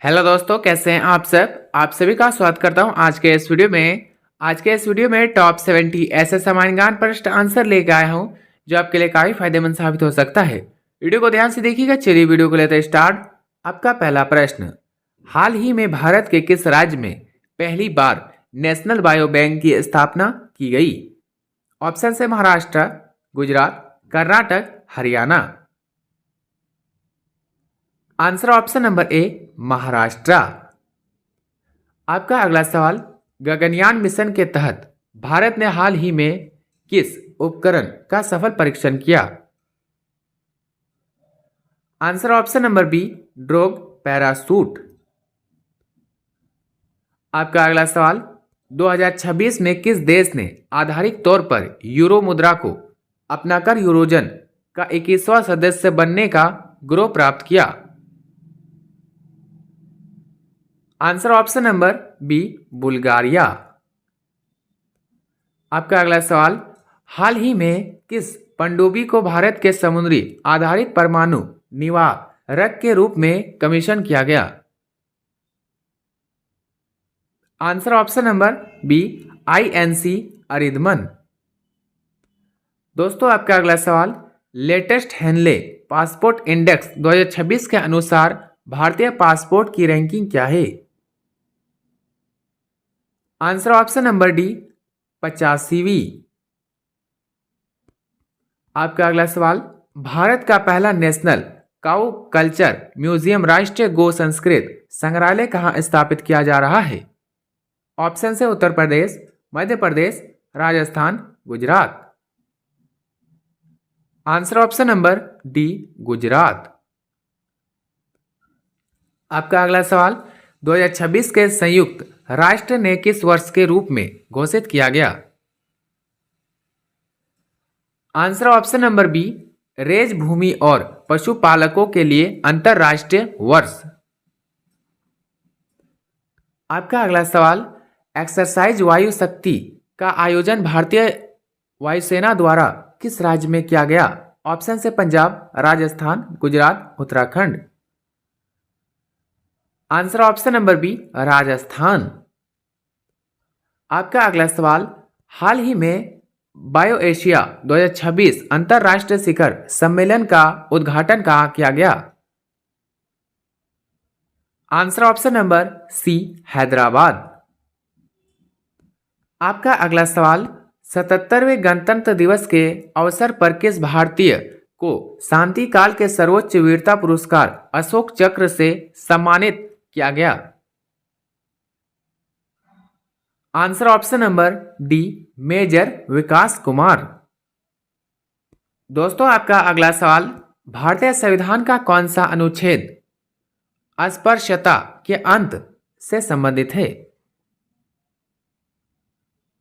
Hello दोस्तों, कैसे हैं आप सब। आप सभी का स्वागत करता हूं आज के इस वीडियो में टॉप 70 ऐसे सामान्य ज्ञान प्रश्न आंसर लेके आया हूं जो आपके लिए काफी फायदेमंद साबित हो सकता है। वीडियो को ध्यान से देखिएगा। चलिए वीडियो को लेते हैं स्टार्ट। आपका पहला प्रश्न, हाल ही में भारत के किस राज्य में पहली बार नेशनल बायो बैंक की स्थापना की गई? ऑप्शन है Maharashtra, Gujarat, Karnataka, Haryana. Answer option number ए महाराष्ट्र। आपका अगला सवाल, गगनयान मिशन के तहत भारत ने हाल ही में किस उपकरण का सफल परीक्षण किया? Answer option number B drogue parachute. आपका अगला सवाल, 2026 में किस देश ने आधारिक तौर पर यूरो मुद्रा को अपनाकर यूरोजन का 21वां सदस्य बनने का गौरव प्राप्त किया? Answer option number B Bulgaria. आपका अगला सवाल, हाल ही में किस पनडुब्बी को भारत के समुद्री आधारित परमाणु निवारक के रूप में कमीशन किया गया? Answer option number B INC Aridhaman. दोस्तों आपका अगला सवाल, लेटेस्ट हेनले पासपोर्ट इंडेक्स 2026 के अनुसार भारतीय पासपोर्ट की रैंकिंग क्या है? आंसर ऑप्शन नंबर डी 85वीं। आपका अगला सवाल, भारत का पहला नेशनल काउ कल्चर म्यूजियम राष्ट्रीय गो संस्कृत संग्रहालय कहाँ स्थापित किया जा रहा है? ऑप्शन है Uttar Pradesh, Madhya Pradesh, Rajasthan, Gujarat. Answer option number D Gujarat. आपका अगला सवाल, 2026 के संयुक्त राष्ट्र ने किस वर्ष के रूप में घोषित किया गया? आंसर ऑप्शन नंबर बी रेज भूमि और पशुपालकों के लिए अंतरराष्ट्रीय वर्ष। आपका अगला सवाल, एक्सरसाइज वायु शक्ति का आयोजन भारतीय वायुसेना द्वारा किस राज्य में किया गया? ऑप्शन से Punjab, Rajasthan, Gujarat, Uttarakhand. Answer option number B Rajasthan. आपका अगला सवाल, हाल ही में बायो एशिया 2026 अंतरराष्ट्रीय शिखर सम्मेलन का उद्घाटन कहाँ किया गया? Answer option number C Hyderabad. आपका अगला सवाल, 77वें गणतंत्र दिवस के अवसर पर किस भारतीय को शांति काल के सर्वोच्च वीरता पुरस्कार अशोक चक्र से सम्मानित किया गया? Answer option number D major Vikas Kumar. दोस्तों आपका अगला सवाल, भारतीय संविधान का कौन सा अनुच्छेद अस्पृश्यता के अंत से संबंधित है?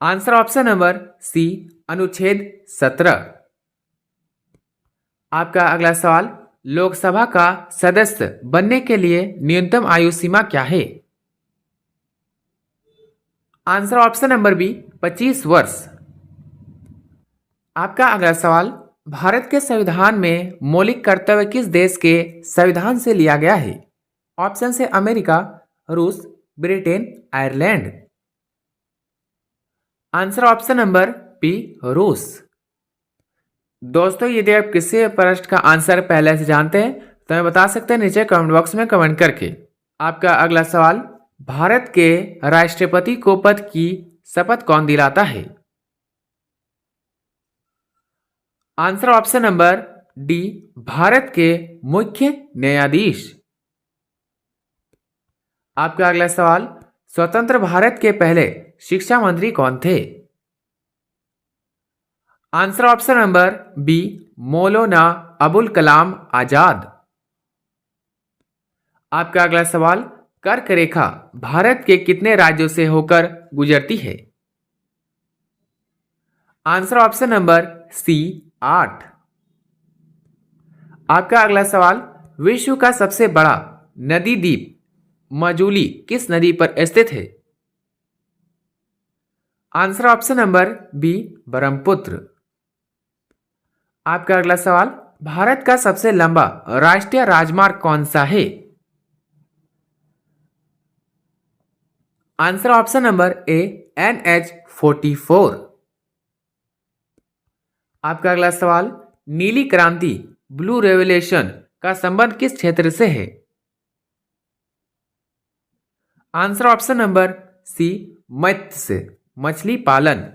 आंसर ऑप्शन नंबर सी अनुच्छेद 17। आपका अगला सवाल, लोकसभा का सदस्य बनने के लिए न्यूनतम आयु सीमा क्या है? आंसर ऑप्शन नंबर बी 25 वर्ष। आपका अगला सवाल, भारत के संविधान में मौलिक कर्तव्य किस देश के संविधान से लिया गया है? ऑप्शन से अमेरिका, रूस, Britain, Ireland. Answer option number B रूस। दोस्तों यदि आप किसी प्रश्न का आंसर पहले से जानते हैं तो हमें बता सकते हैं नीचे कमेंट बॉक्स में कमेंट करके। आपका अगला सवाल, भारत के राष्ट्रपति को पद की शपथ कौन दिलाता है? Answer option number D Bharat के मुख्य न्यायाधीश। आपका अगला सवाल, स्वतंत्र भारत के पहले शिक्षा मंत्री कौन थे? Answer option number B Maulana Abul Kalam Azad. आपका अगला सवाल, कर्क रेखा भारत के कितने राज्यों से होकर गुजरती है? Answer option number C 8। आपका अगला सवाल, विश्व का सबसे बड़ा नदी द्वीप मजूली किस नदी पर स्थित है? Answer option number B Brahmaputra. आपका अगला सवाल, भारत का सबसे लंबा राष्ट्रीय राजमार्ग कौन सा है? आंसर ऑप्शन नंबर ए NH44। आपका अगला सवाल, नीली क्रांति ब्लू रेवोल्यूशन का संबंध किस क्षेत्र से है? आंसर ऑप्शन नंबर सी मत्स्य मछली पालन।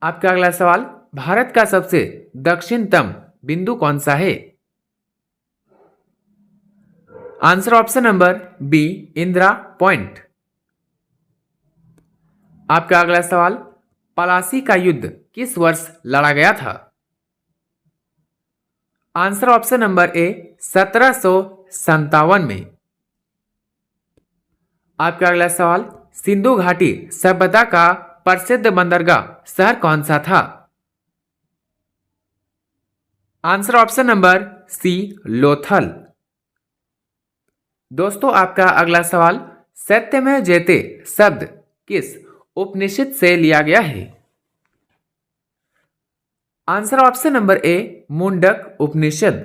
आपका अगला सवाल, भारत का सबसे दक्षिणतम बिंदु कौन सा है? Answer option number B Indira Point. आपका अगला सवाल, पलासी का युद्ध किस वर्ष लड़ा गया था? आंसर ऑप्शन नंबर ए 1757 में। आपका अगला सवाल, सिंधु घाटी सभ्यता का प्रसिद्ध बंदरगाह शहर कौन सा था? Answer option number C Lothal. दोस्तों आपका अगला सवाल, सत्यमेव जयते शब्द किस उपनिषद से लिया गया है? Answer option number A Mundaka Upanishad.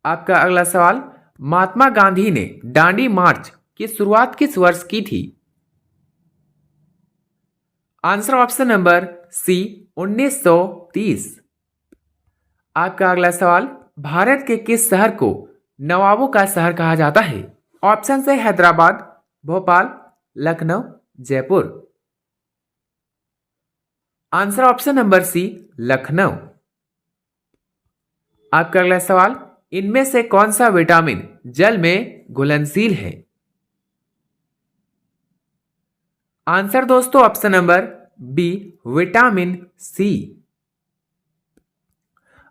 आपका अगला सवाल, महात्मा गांधी ने दांडी मार्च की शुरुआत किस वर्ष की थी? Answer option number C 1930। आपका अगला सवाल, भारत के किस शहर को नवाबों का शहर कहा जाता है? ऑप्शन है Hyderabad, Bhopal, Lucknow, Jaipur. Answer option number C Lucknow. आपका अगला सवाल, इनमें से कौन सा विटामिन जल में घुलनशील है? आंसर दोस्तों option number B vitamin C.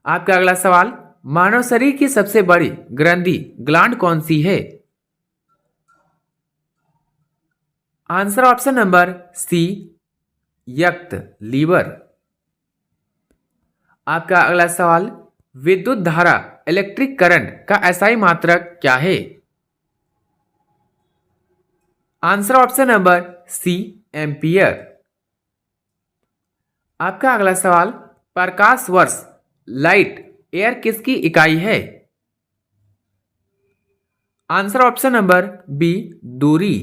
आपका अगला सवाल, मानव शरीर की सबसे बड़ी ग्रंथि ग्लैंड कौन सी है? आंसर ऑप्शन नंबर सी यकृत लीवर। आपका अगला सवाल, विद्युत धारा इलेक्ट्रिक करंट का एसआई मात्रक क्या है? Answer option number C ampere. आपका अगला सवाल, प्रकाश वर्ष लाइट एयर किसकी इकाई है? आंसर ऑप्शन नंबर बी दूरी।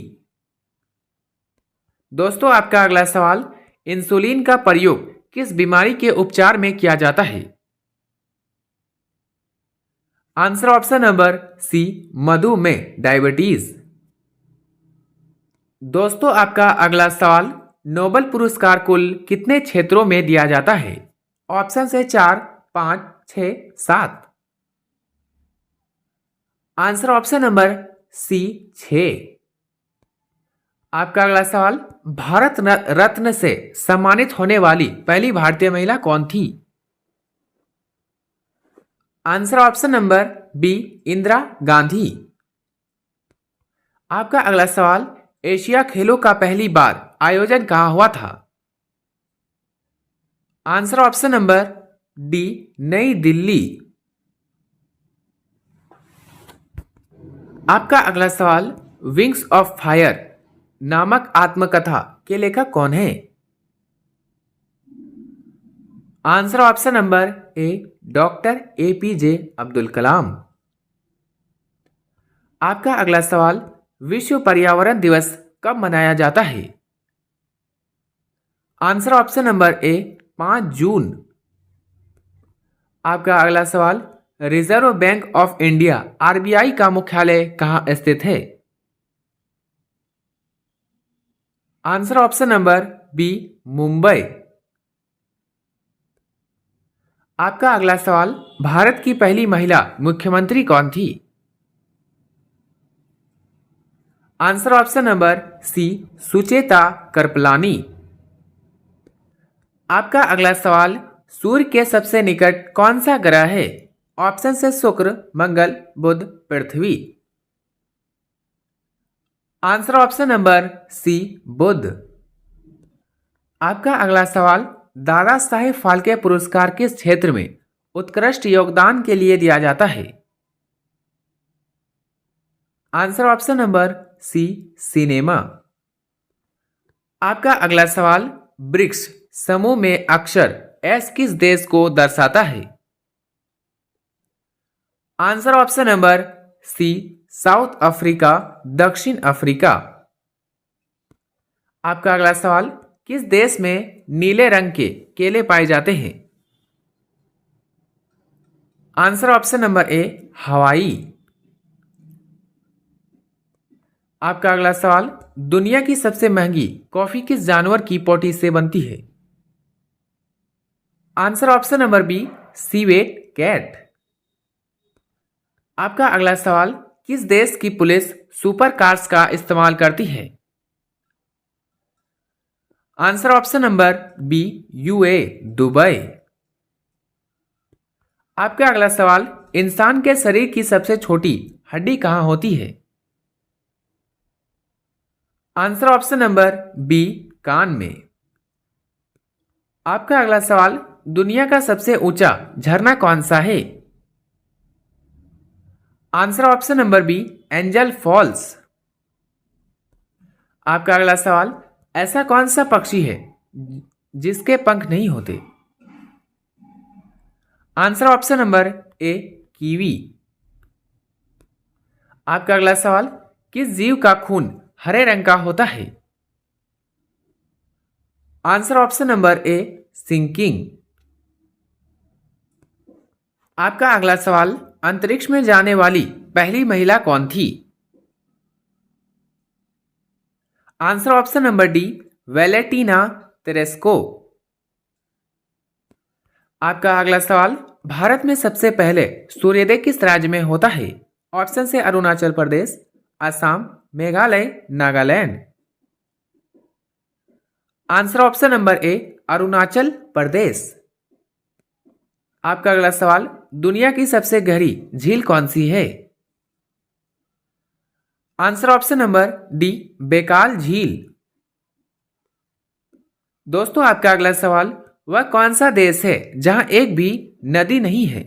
दोस्तों आपका अगला सवाल, इंसुलिन का प्रयोग किस बीमारी के उपचार में किया जाता है? आंसर ऑप्शन नंबर सी मधुमेह डायबिटीज। दोस्तों आपका अगला सवाल, नोबेल पुरस्कार कुल कितने क्षेत्रों में दिया जाता है? ऑप्शन है 4, 5, 6, 7। Answer option number C 6। आपका अगला सवाल, भारत रत्न से सम्मानित होने वाली पहली भारतीय महिला कौन थी? Answer option number B Indira Gandhi. आपका अगला सवाल, एशिया खेलों का पहली बार आयोजन कहां हुआ था? आंसर ऑप्शन नंबर डी नई दिल्ली। आपका अगला सवाल, विंग्स ऑफ फायर नामक आत्मकथा के लेखक कौन है? Answer option number A doctor APJ Abdul Kalam. आपका अगला सवाल, विश्व पर्यावरण दिवस कब मनाया जाता है? आंसर ऑप्शन नंबर ए 5 जून। आपका अगला सवाल, Reserve Bank of India RBI का मुख्यालय कहां स्थित है? Answer option number B Mumbai. आपका अगला सवाल, भारत की पहली महिला मुख्यमंत्री कौन थी? Answer option number C Sucheta Kripalani. आपका अगला सवाल, सूर्य के सबसे निकट कौन सा ग्रह है? ऑप्शन है शुक्र, मंगल, बुध, पृथ्वी। आंसर ऑप्शन नंबर सी बुध। आपका अगला सवाल, दादा साहेब फाल्के पुरस्कार किस क्षेत्र में उत्कृष्ट योगदान के लिए दिया जाता है? Answer option number C cinema. आपका अगला सवाल, ब्रिक्स समूह में अक्षर एस किस देश को दर्शाता है? Answer option number C South Africa, दक्षिण अफ्रीका। आपका अगला सवाल, किस देश में नीले रंग के केले पाए जाते हैं? आंसर ऑप्शन नंबर ए, हवाई। आपका अगला सवाल, दुनिया की सबसे महंगी कॉफी किस जानवर की पोटी से बनती है? Answer option number B, civet cat. आपका अगला सवाल, किस देश की पुलिस सुपर कार्स का इस्तेमाल करती है? Answer option number B, UAE Dubai. आपका अगला सवाल, इंसान के शरीर की सबसे छोटी हड्डी कहां होती है? आंसर ऑप्शन नंबर बी, कान में। आपका अगला सवाल, दुनिया का सबसे ऊंचा झरना कौन सा है? Answer option number B, Angel Falls. आपका अगला सवाल, ऐसा कौन सा पक्षी है जिसके पंख नहीं होते? आंसर ऑप्शन नंबर ए, कीवी। आपका अगला सवाल, किस जीव का खून हरे रंग का होता है? आंसर ऑप्शन नंबर ए, सिंकिंग। आपका अगला सवाल, अंतरिक्ष में जाने वाली पहली महिला कौन थी? Answer option number D, Valentina Tereshkova. आपका अगला सवाल, भारत में सबसे पहले सूर्योदय किस राज्य में होता है? ऑप्शन से Arunachal Pradesh, Assam, Meghalaya, Nagaland. Answer option number A, Arunachal Pradesh. आपका अगला सवाल, दुनिया की सबसे गहरी झील कौन सी है? Answer option number D, Baikal झील। दोस्तों आपका अगला सवाल, वह कौन सा देश है जहां एक भी नदी नहीं है?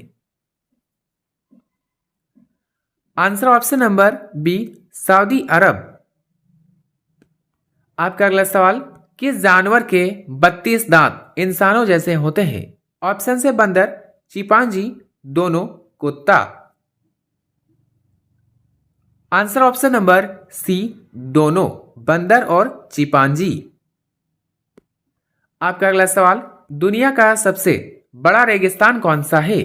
Answer option number B, Saudi Arab. आपका अगला सवाल, किस जानवर के 32 दांत इंसानों जैसे होते हैं? ऑप्शन से बंदर, चिंपांजी, दोनों, कुत्ता। आंसर ऑप्शन नंबर सी, दोनों, बंदर और चिंपांजी। आपका अगला सवाल, दुनिया का सबसे बड़ा रेगिस्तान कौन सा है?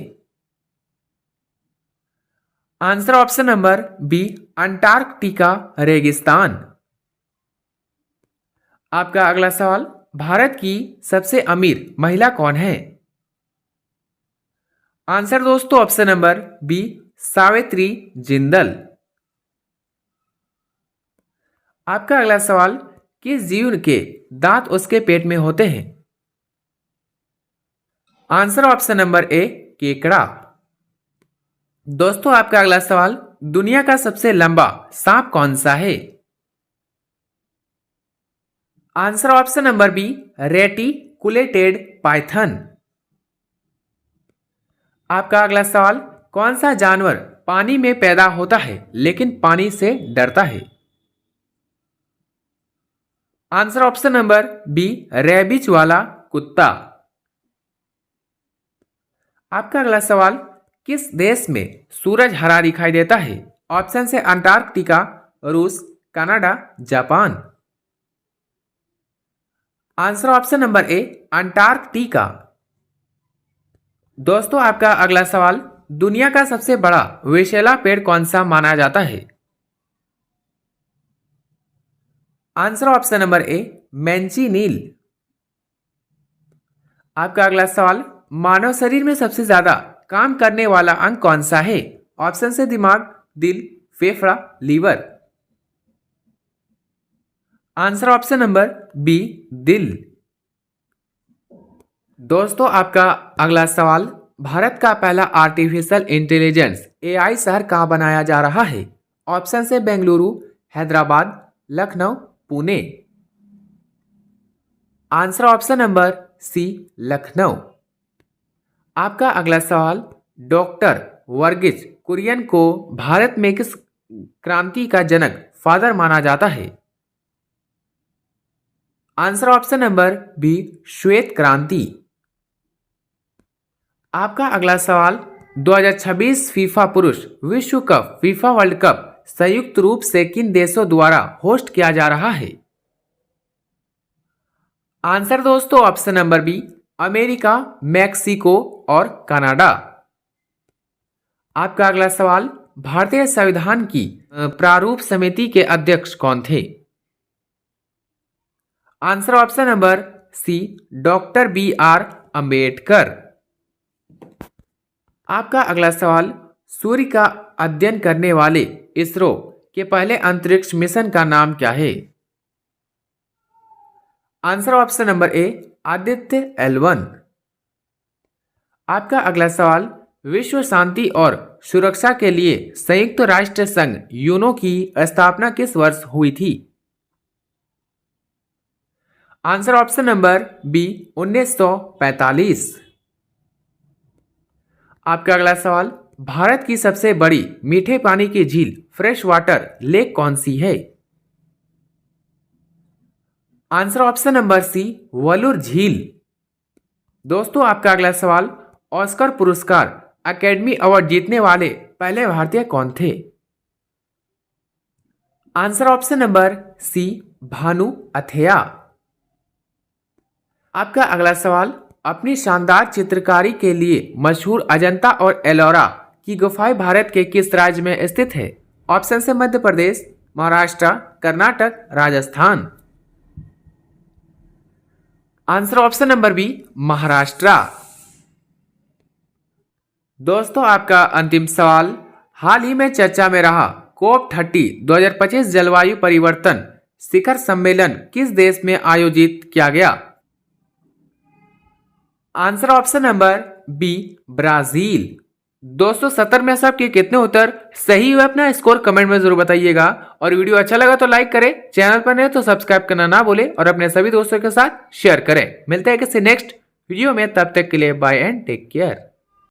Answer option number B, Antarctica रेगिस्तान। आपका अगला सवाल, भारत की सबसे अमीर महिला कौन है? आंसर दोस्तों option number B, Savitri Jindal. आपका अगला सवाल, किस जीव के दांत उसके पेट में होते हैं? आंसर ऑप्शन नंबर ए, केकड़ा। दोस्तों आपका अगला सवाल, दुनिया का सबसे लंबा सांप कौन सा है? Answer option number B, reticulated python. आपका अगला सवाल, कौन सा जानवर पानी में पैदा होता है लेकिन पानी से डरता है? आंसर ऑप्शन नंबर बी, रैबिच वाला कुत्ता। आपका अगला सवाल, किस देश में सूरज हरा दिखाई देता है? ऑप्शन से अंटार्कटिका, रूस, Canada, Japan. Answer option number ए, अंटार्कटिका। दोस्तों आपका अगला सवाल, दुनिया का सबसे बड़ा विषैला पेड़ कौन सा माना जाता है? Answer option number A, manchineel. आपका अगला सवाल, मानव शरीर में सबसे ज्यादा काम करने वाला अंग कौन सा है? ऑप्शन से दिमाग, दिल, फेफड़ा, liver. Answer option number B, दिल। दोस्तों आपका अगला सवाल, भारत का पहला आर्टिफिशियल इंटेलिजेंस एआई शहर कहाँ बनाया जा रहा है? ऑप्शन से Bengaluru, Hyderabad, Lucknow, Pune. Answer option number C, Lucknow. आपका अगला सवाल, डॉक्टर वर्गीज कुरियन को भारत में किस क्रांति का जनक फादर माना जाता है? आंसर ऑप्शन नंबर बी, श्वेत क्रांति। आपका अगला सवाल, 2026 फीफा पुरुष विश्व कप फीफा वर्ल्ड कप संयुक्त रूप से किन देशों द्वारा होस्ट किया जा रहा है? आंसर दोस्तों option number B, America, Mexico और कनाडा। आपका अगला सवाल, भारतीय संविधान की प्रारूप समिति के अध्यक्ष कौन थे? Answer option number C, doctor B R Ambedkar. आपका अगला सवाल, सूर्य का अध्ययन करने वाले इसरो के पहले अंतरिक्ष मिशन का नाम क्या है? आंसर ऑप्शन नंबर ए, आदित्य L1। आपका अगला सवाल, विश्व शांति और सुरक्षा के लिए संयुक्त राष्ट्र संघ यूनो की स्थापना किस वर्ष हुई थी? Answer option number B, 1945। आपका अगला सवाल, भारत की सबसे बड़ी मीठे पानी की झील फ्रेश वाटर लेक कौन सी है? आंसर ऑप्शन नंबर सी, वलूर झील। दोस्तों आपका अगला सवाल, ऑस्कर पुरस्कार अकेडमी अवार्ड जीतने वाले पहले भारतीय कौन थे? Answer option number C, Bhanu Athaiya. आपका अगला सवाल, अपनी शानदार चित्रकारी के लिए मशहूर अजंता और एलोरा की गुफाएं भारत के किस राज्य में स्थित है? ऑप्शन से Madhya Pradesh, Maharashtra, Karnataka, Rajasthan. Answer option number B, Maharashtra. दोस्तों आपका अंतिम सवाल, हाल ही में चर्चा में रहा COP30 2025 जलवायु परिवर्तन शिखर सम्मेलन किस देश में आयोजित किया गया? Answer option number B, Brazil. दोस्तों 70 में से आपके कितने उत्तर सही हुए अपना स्कोर कमेंट में जरूर बताइएगा, और वीडियो अच्छा लगा तो लाइक करें, चैनल पर नए तो सब्सक्राइब करना ना भूलें और अपने सभी दोस्तों के साथ शेयर करें। मिलते हैं किसी नेक्स्ट वीडियो में, तब तक के लिए बाय एंड टेक केयर।